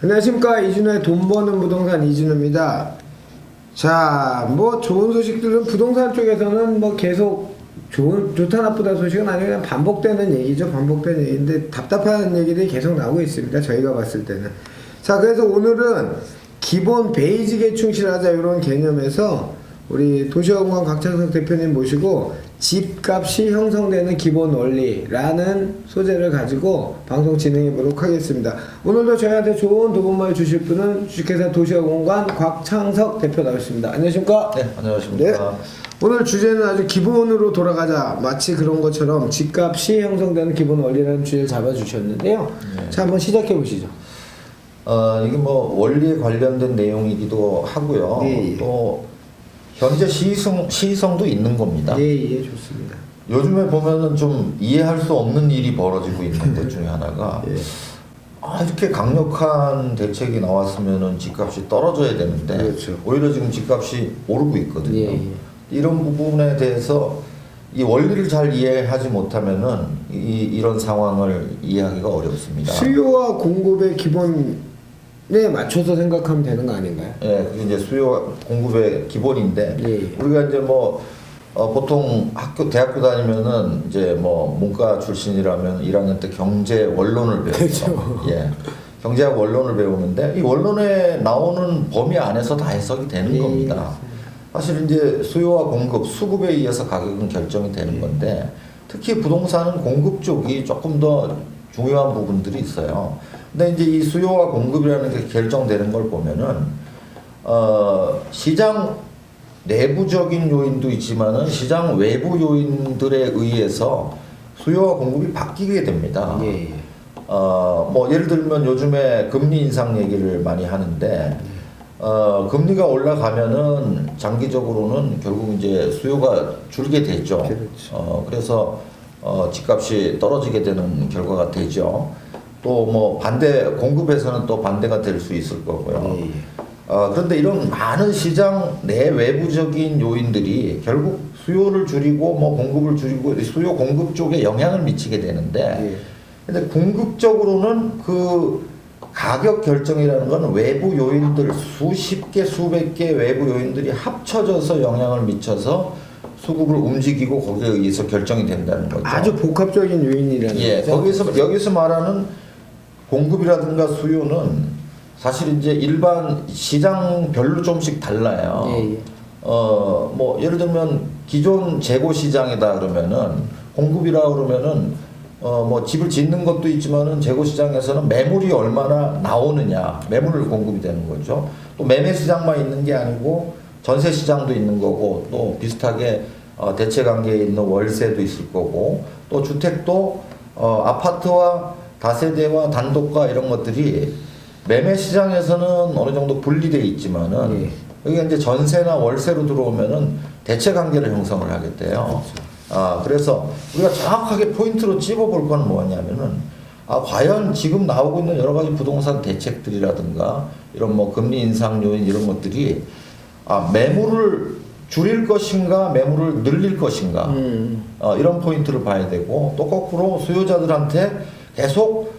안녕하십니까. 이준호의 돈 버는 부동산 이준호입니다. 자, 뭐 좋은 소식들은 부동산 쪽에서는 뭐 계속 좋다 나쁘다 소식은 아니고 그냥 반복되는 얘기죠. 반복되는 얘기인데 답답한 얘기들이 계속 나오고 있습니다. 저희가 봤을 때는. 자, 그래서 오늘은 기본 베이직에 충실하자 이런 개념에서 우리 도시화공관 곽창석 대표님 모시고 집값이 형성되는 기본 원리라는 소재를 가지고 방송 진행해 보도록 하겠습니다. 오늘도 저희한테 좋은 도움을 주실 분은 주식회사 도시화공관 곽창석 대표 나오셨습니다. 안녕하십니까? 네, 안녕하십니까. 네. 오늘 주제는 아주 기본으로 돌아가자. 마치 그런 것처럼 집값이 형성되는 기본 원리라는 주제를 잡아주셨는데요. 네. 자, 한번 시작해 보시죠. 이게 뭐 원리에 관련된 내용이기도 하고요. 예, 예. 또 현재 시의성도 있는 겁니다. 예, 예, 좋습니다. 요즘에 보면은 좀 이해할 수 없는 일이 벌어지고 있는 것 중에 하나가 예. 이렇게 강력한 대책이 나왔으면은 집값이 떨어져야 되는데 그렇죠. 오히려 지금 집값이 오르고 있거든요. 예, 예. 이런 부분에 대해서 이 원리를 잘 이해하지 못하면은 이런 상황을 이해하기가 어렵습니다. 수요와 공급의 기본에 맞춰서 생각하면 되는 거 아닌가요? 예, 그게 이제 수요와 공급의 기본인데 예. 우리가 이제 뭐 보통 대학교 다니면은 이제 뭐 문과 출신이라면 1학년 때 경제 원론을 배우죠. 그렇죠. 예, 경제학 원론을 배우는데 이 원론에 나오는 범위 안에서 다 해석이 되는 예. 겁니다. 사실 이제 수요와 공급, 수급에 의해서 가격은 결정이 되는 건데 특히 부동산은 공급 쪽이 조금 더 중요한 부분들이 있어요. 근데 이제 이 수요와 공급이라는 게 결정되는 걸 보면은 시장 내부적인 요인도 있지만은 시장 외부 요인들에 의해서 수요와 공급이 바뀌게 됩니다. 예, 예. 뭐 예를 들면 요즘에 금리 인상 얘기를 많이 하는데 금리가 올라가면은 장기적으로는 결국 이제 수요가 줄게 되죠. 그렇죠. 그래서 집값이 떨어지게 되는 결과가 되죠. 또 뭐 공급에서는 또 반대가 될 수 있을 거고요. 예, 예. 그런데 이런 많은 시장 내 외부적인 요인들이 결국 수요를 줄이고 뭐 공급을 줄이고 수요 공급 쪽에 영향을 미치게 되는데 예. 근데 궁극적으로는 그 가격 결정이라는 건 외부 요인들 수십 개 수백 개 외부 요인들이 합쳐져서 영향을 미쳐서 수급을 움직이고 거기에 의해서 결정이 된다는 거죠. 아주 복합적인 요인이라는 예, 거죠. 여기서 말하는 공급이라든가 수요는 사실 이제 일반 시장별로 좀씩 달라요. 예, 예. 뭐 예를 들면 기존 재고 시장이다 그러면은 공급이라 그러면은 뭐 집을 짓는 것도 있지만은 재고 시장에서는 매물이 얼마나 나오느냐, 매물 공급이 되는 거죠. 또 매매 시장만 있는 게 아니고 전세 시장도 있는 거고 또 비슷하게 대체 관계에 있는 월세도 있을 거고 또 주택도 아파트와 다세대와 단독과 이런 것들이 매매 시장에서는 어느 정도 분리되어 있지만은 예. 여기가 이제 전세나 월세로 들어오면은 대체 관계를 형성을 하게 돼요. 그래서 우리가 정확하게 포인트로 찝어볼 건 뭐냐면은 과연 지금 나오고 있는 여러 가지 부동산 대책들이라든가 이런 뭐 금리 인상 요인 이런 것들이 매물을 줄일 것인가 매물을 늘릴 것인가 이런 포인트를 봐야 되고 또 거꾸로 수요자들한테 계속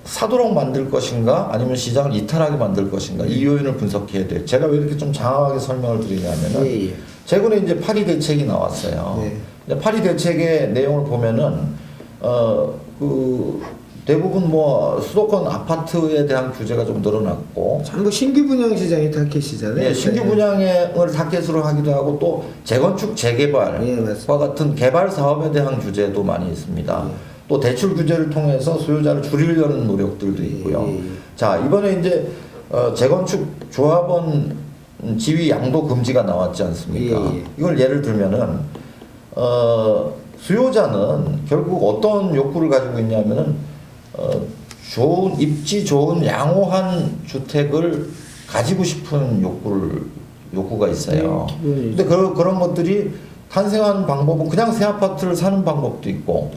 사도록 만들 것인가 아니면 시장을 이탈하게 만들 것인가 이 요인을 분석해야 돼요. 제가 왜 이렇게 좀 장황하게 설명을 드리냐면은 예, 예. 최근에 이제 파리 대책이 나왔어요. 네. 파리 대책의 내용을 보면은 대부분 뭐 수도권 아파트에 대한 규제가 좀 늘어났고 전부 신규 분양 시장이 타켓이잖아요. 예, 신규 분양을 타켓으로 하기도 하고 또 재건축 재개발과 예, 맞습니다. 같은 개발 사업에 대한 규제도 많이 있습니다. 또 대출 규제를 통해서 수요자를 줄이려는 노력들도 있고요. 예, 예. 자, 이번에 이제 재건축 조합원 지위 양도 금지가 나왔지 않습니까? 예, 예. 이걸 예를 들면은 수요자는 결국 어떤 욕구를 가지고 있냐면은 좋은 입지 좋은 양호한 주택을 가지고 싶은 욕구가 있어요. 네, 근데 그런 것들이 탄생하는 방법은 그냥 새 아파트를 사는 방법도 있고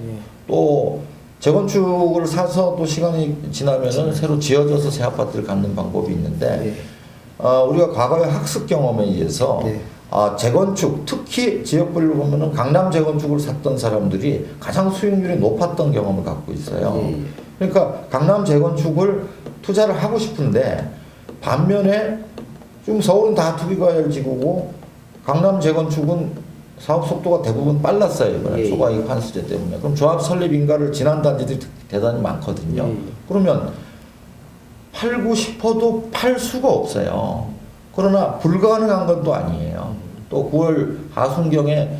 또 재건축을 사서 또 시간이 지나면은 새로 지어져서 새 아파트를 갖는 방법이 있는데 우리가 과거의 학습 경험에 의해서 재건축, 특히 지역별로 보면은 강남 재건축을 샀던 사람들이 가장 수익률이 높았던 경험을 갖고 있어요. 그러니까 강남 재건축을 투자를 하고 싶은데 반면에 지금 서울은 다 투기과열 지구고 강남 재건축은 사업 속도가 대부분 빨랐어요. 이번에 초과이익 환수제 때문에. 그럼 조합 설립 인가를 지난 단지들이 대단히 많거든요. 그러면 팔고 싶어도 팔 수가 없어요. 그러나 불가능한 건 또 아니에요. 또 9월 하순경에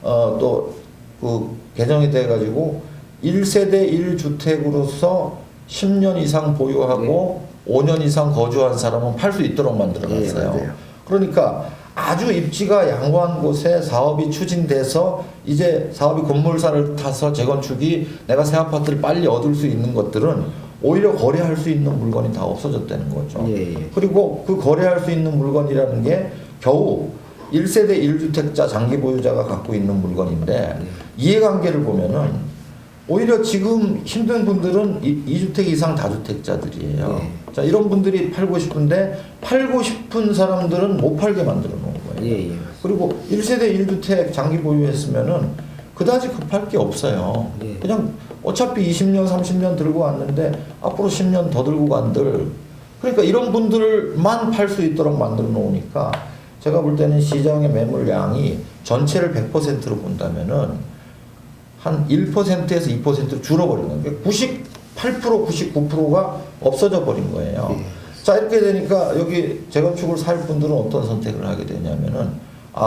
또 그 개정이 돼가지고 1세대 1주택으로서 10년 이상 보유하고 5년 이상 거주한 사람은 팔 수 있도록 만들어놨어요. 그러니까 아주 입지가 양호한 곳에 사업이 추진돼서 이제 사업이 건물사를 타서 재건축이 내가 새 아파트를 빨리 얻을 수 있는 것들은 오히려 거래할 수 있는 물건이 다 없어졌다는 거죠. 그리고 그 거래할 수 있는 물건이라는 게 겨우 1세대 1주택자 장기 보유자가 갖고 있는 물건인데 이해관계를 보면은 오히려 지금 힘든 분들은 2주택 이상 다주택자들이에요. 자, 이런 분들이 팔고 싶은데 팔고 싶은 사람들은 못 팔게 만들어 놓은 거예요. 그리고 1세대 1주택 장기 보유했으면은 그다지 급할 게 없어요. 그냥 어차피 20년, 30년 들고 왔는데 앞으로 10년 더 들고 간들. 그러니까 이런 분들만 팔 수 있도록 만들어 놓으니까 제가 볼 때는 시장의 매물량이 전체를 100%로 본다면은 한 1%에서 2% 줄어버리는 거예요. 98%, 99%가 없어져 버린 거예요. 자, 이렇게 되니까 여기 재건축을 살 분들은 어떤 선택을 하게 되냐면은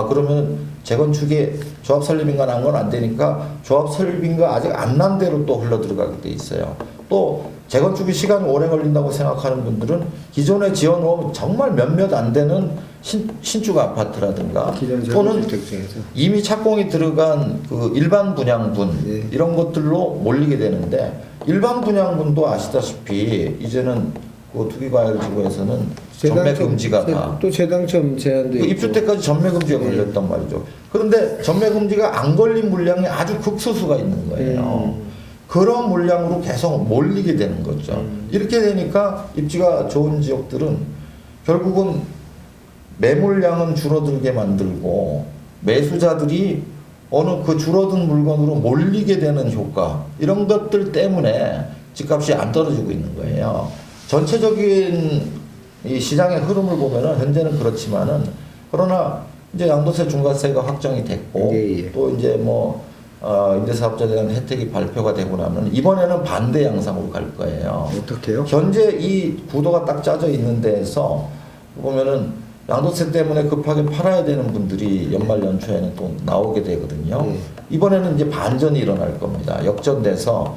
그러면 재건축에 조합 설립인가 난 건 안 되니까 조합 설립인가 아직 안 난 대로 또 흘러 들어가게 돼 있어요. 또 재건축이 시간이 오래 걸린다고 생각하는 분들은 기존에 지어놓은 정말 몇몇 안 되는 신축 아파트라든가 또는 이미 착공이 들어간 그 일반 분양분 이런 것들로 몰리게 되는데 일반 분양분도 아시다시피 이제는 그 투기과열 지구에서는 전매 금지가 다 또 재당첨 제한도 있고 입주때까지 전매 금지가 걸렸단 말이죠. 그런데 전매 금지가 안 걸린 물량이 아주 극소수가 있는 거예요. 그런 물량으로 계속 몰리게 되는 거죠. 이렇게 되니까 입지가 좋은 지역들은 결국은 매물량은 줄어들게 만들고 매수자들이 어느 그 줄어든 물건으로 몰리게 되는 효과 이런 것들 때문에 집값이 안 떨어지고 있는 거예요. 전체적인 이 시장의 흐름을 보면은 현재는 그렇지만은 그러나 이제 양도세 중과세가 확정이 됐고 또 이제 뭐 임대사업자에 대한 혜택이 발표가 되고 나면 이번에는 반대 양상으로 갈 거예요. 어떻게요? 현재 이 구도가 딱 짜져 있는 데에서 보면은 양도세 때문에 급하게 팔아야 되는 분들이 연말 연초에는 또 나오게 되거든요. 이번에는 이제 반전이 일어날 겁니다. 역전돼서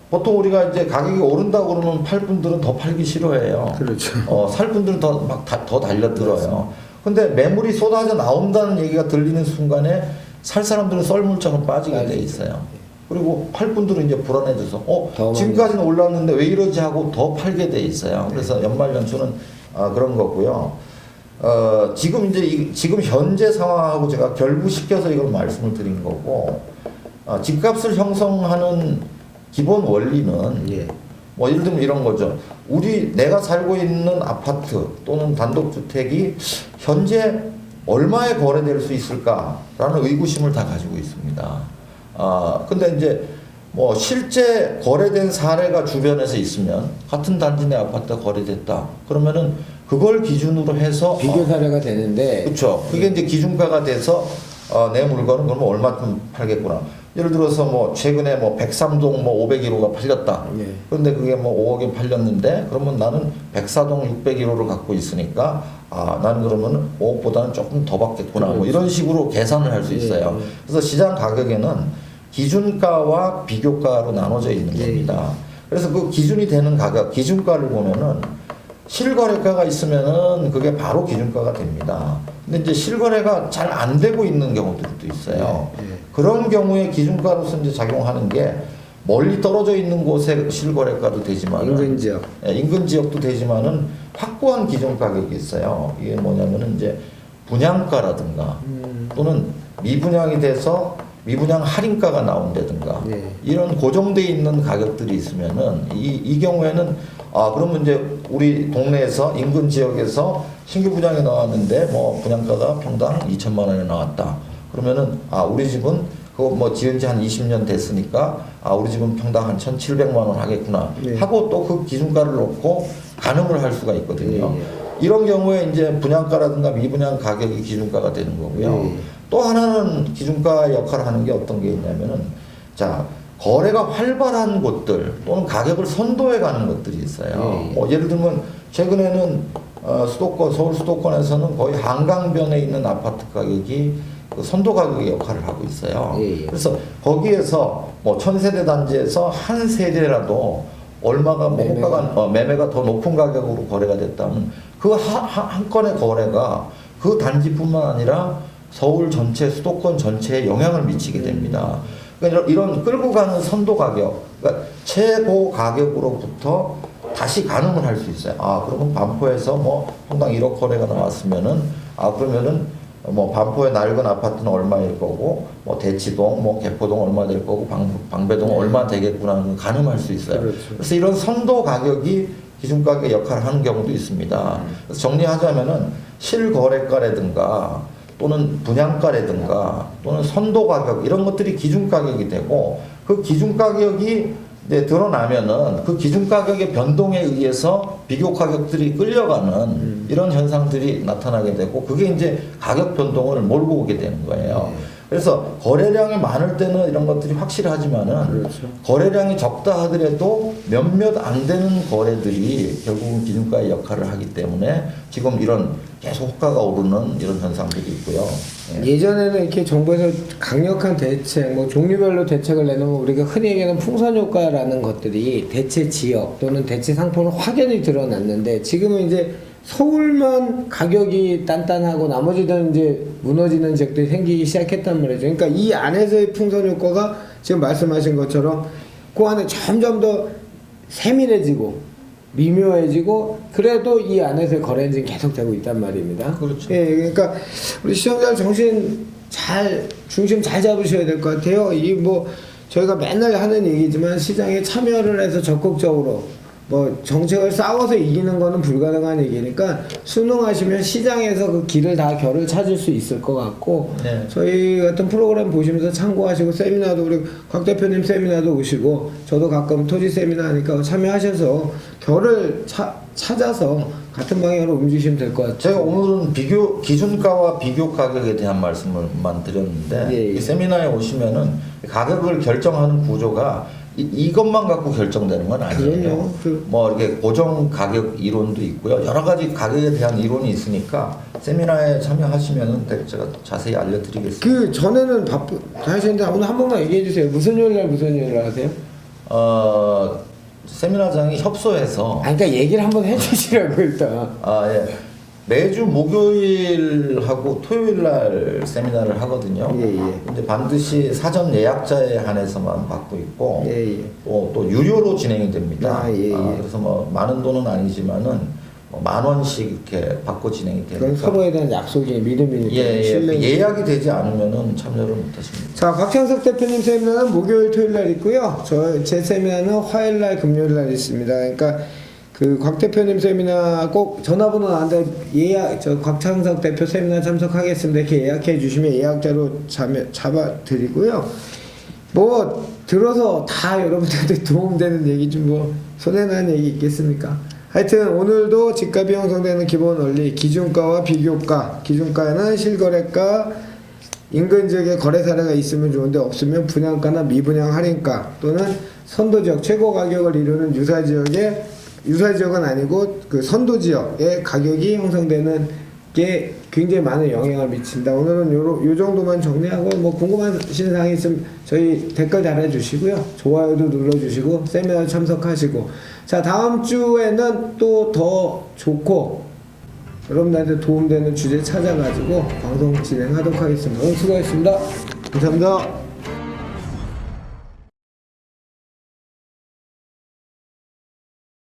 보통 우리가 이제 가격이 오른다고 그러면 팔 분들은 더 팔기 싫어해요. 그렇죠. 살 분들은 더 달려들어요. 근데 매물이 쏟아져 나온다는 얘기가 들리는 순간에 살 사람들은 썰물처럼 빠지게 돼 있어요. 그리고 팔 분들은 이제 불안해져서 지금까지는 올랐는데 왜 이러지 하고 더 팔게 돼 있어요. 그래서 연말 연초는 그런 거고요. 지금 이제 지금 현재 상황하고 제가 결부시켜서 이걸 말씀을 드린 거고 집값을 형성하는 기본 원리는 뭐 예를 들면 이런 거죠. 내가 살고 있는 아파트 또는 단독주택이 현재 얼마에 거래될 수 있을까라는 의구심을 다 가지고 있습니다. 근데 이제 뭐 실제 거래된 사례가 주변에서 있으면 같은 단지 내 아파트가 거래됐다. 그러면은 그걸 기준으로 해서 비교 사례가 되는데 그렇죠. 그게 이제 기준가가 돼서 내 물건은 그러면 얼마큼 팔겠구나. 예를 들어서 뭐 최근에 뭐 103동 뭐 501호가 팔렸다. 그런데 그게 뭐 5억에 팔렸는데 그러면 나는 104동 601호를 갖고 있으니까 나는 그러면 5억보다는 조금 더 받겠구나. 뭐 이런 식으로 계산을 할 수 있어요. 그래서 시장 가격에는 기준가와 비교가로 나눠져 있는 겁니다. 그래서 그 기준이 되는 가격, 기준가를 보면은 실거래가가 있으면은 그게 바로 기준가가 됩니다. 근데 이제 실거래가 잘 안 되고 있는 경우들도 있어요. 그런 경우에 기준가로서 이제 작용하는 게 멀리 떨어져 있는 곳에 실거래가도 되지만 인근 지역, 인근 지역도 되지만은 확고한 기준 가격이 있어요. 이게 뭐냐면은 이제 분양가라든가 또는 미분양이 돼서 미분양 할인가가 나온다든가 이런 고정돼 있는 가격들이 있으면은 이 경우에는 그러면 이제 우리 동네에서 인근 지역에서 신규 분양이 나왔는데 뭐 분양가가 평당 2천만 원에 나왔다. 그러면은 우리 집은 그거 뭐 지은 지 한 20년 됐으니까 우리 집은 평당 한 1,700만 원 하겠구나 하고 또 그 기준가를 놓고 가늠을 할 수가 있거든요. 이런 경우에 이제 분양가라든가 미분양 가격이 기준가가 되는 거고요. 또 하나는 기준가 역할을 하는 게 어떤 게 있냐면은 자, 거래가 활발한 곳들 또는 가격을 선도해 가는 것들이 있어요. 뭐 예를 들면 최근에는 수도권, 서울 수도권에서는 거의 한강변에 있는 아파트 가격이 그 선도 가격의 역할을 하고 있어요. 그래서 거기에서 뭐 1000세대 단지에서 한 세대라도 얼마가 뭐 호가가 매매가 더 높은 가격으로 거래가 됐다면 그 한 건의 거래가 그 단지뿐만 아니라 서울 전체 수도권 전체에 영향을 미치게 됩니다. 그러니까 이런 끌고 가는 선도 가격, 그러니까 최고 가격으로부터 다시 가늠을 할 수 있어요. 그러면 반포에서 뭐 평당 1억 거래가 나왔으면은 그러면은 뭐 반포의 낡은 아파트는 얼마일 거고 뭐 대치동, 뭐 개포동 얼마 될 거고 방배동 얼마 되겠구나 가늠할 수 있어요. 그렇죠. 그래서 이런 선도 가격이 기준가격 역할을 하는 경우도 있습니다. 그래서 정리하자면은 실거래가라든가 또는 분양가라든가 또는 선도 가격 이런 것들이 기준 가격이 되고 그 기준 가격이 이제 드러나면은 그 기준 가격의 변동에 의해서 비교 가격들이 끌려가는 이런 현상들이 나타나게 되고 그게 이제 가격 변동을 몰고 오게 되는 거예요. 그래서 거래량이 많을 때는 이런 것들이 확실하지만은 거래량이 적다 하더라도 몇몇 안 되는 거래들이 결국은 기준가의 역할을 하기 때문에 지금 이런 계속 호가가 오르는 이런 현상들이 있고요. 예전에는 이렇게 정부에서 강력한 대책, 뭐 종류별로 대책을 내놓으면 우리가 흔히 얘기하는 풍선효과라는 것들이 대체 지역 또는 대체 상품을 확연히 드러났는데 지금은 이제 서울만 가격이 단단하고 나머지는 이제 무너지는 지역들이 생기기 시작했단 말이죠. 그러니까 이 안에서의 풍선 효과가 지금 말씀하신 것처럼 그 안에 점점 더 세밀해지고 미묘해지고 그래도 이 안에서의 거래 행진이 계속되고 있단 말입니다. 그렇죠. 예, 그러니까 우리 시청자들 중심 잘 잡으셔야 될 것 같아요. 이 뭐 저희가 맨날 하는 얘기지만 시장에 참여를 해서 적극적으로 뭐 정책을 싸워서 이기는 거는 불가능한 얘기니까 순응하시면 시장에서 그 결을 찾을 수 있을 것 같고 저희 같은 프로그램 보시면서 참고하시고 세미나도 우리 곽 대표님 세미나도 오시고 저도 가끔 토지 세미나 하니까 참여하셔서 결을 찾아서 같은 방향으로 움직이시면 될 것 같아요. 제가 오늘은 기준가와 비교 가격에 대한 말씀을만 드렸는데 이 세미나에 오시면은 가격을 결정하는 구조가 이것만 갖고 결정되는 건 아니에요. 뭐 이렇게 고정 가격 이론도 있고요. 여러 가지 가격에 대한 이론이 있으니까 세미나에 참여하시면은 제가 자세히 알려드리겠습니다. 그 전에는 하시는데 오늘 한 번만 얘기해 주세요. 무슨 요일날 하세요? 세미나장이 협소해서. 그러니까 얘기를 한번 해주시라고 일단. 예. 매주 목요일하고 토요일날 세미나를 하거든요. 근데 반드시 사전 예약자에 한해서만 받고 있고 또 유료로 진행이 됩니다. 그래서 뭐 많은 돈은 아니지만은 뭐 10,000원씩 이렇게 받고 진행이 되니까. 그건 서로에 대한 약속이 믿음이니까. 예약이 되지 않으면은 참여를 못하십니다. 자, 곽창석 대표님 세미나는 목요일, 토요일날 있고요. 제 세미나는 화요일날, 금요일날 있습니다. 그러니까 그 곽 대표님 세미나 꼭 전화번호 나한테 곽창석 대표 세미나 참석하겠습니다 이렇게 예약해 주시면 예약자로 잡아드리고요. 뭐 들어서 다 여러분들한테 도움되는 얘기 좀 뭐 손해나는 얘기 있겠습니까? 하여튼 오늘도 집값이 형성되는 기본 원리 기준가와 비교가, 기준가는 실거래가 인근 지역에 거래 사례가 있으면 좋은데 없으면 분양가나 미분양 할인가 또는 선도지역 최고 가격을 이루는 유사지역은 아니고 그 선도지역의 가격이 형성되는 게 굉장히 많은 영향을 미친다. 오늘은 요 정도만 정리하고 뭐 궁금하신 사항이 있으면 저희 댓글 달아주시고요. 좋아요도 눌러주시고 세미나 참석하시고 자 다음 주에는 또 더 좋고 여러분들한테 도움되는 주제 찾아가지고 방송 진행하도록 하겠습니다. 오늘 수고하셨습니다. 감사합니다.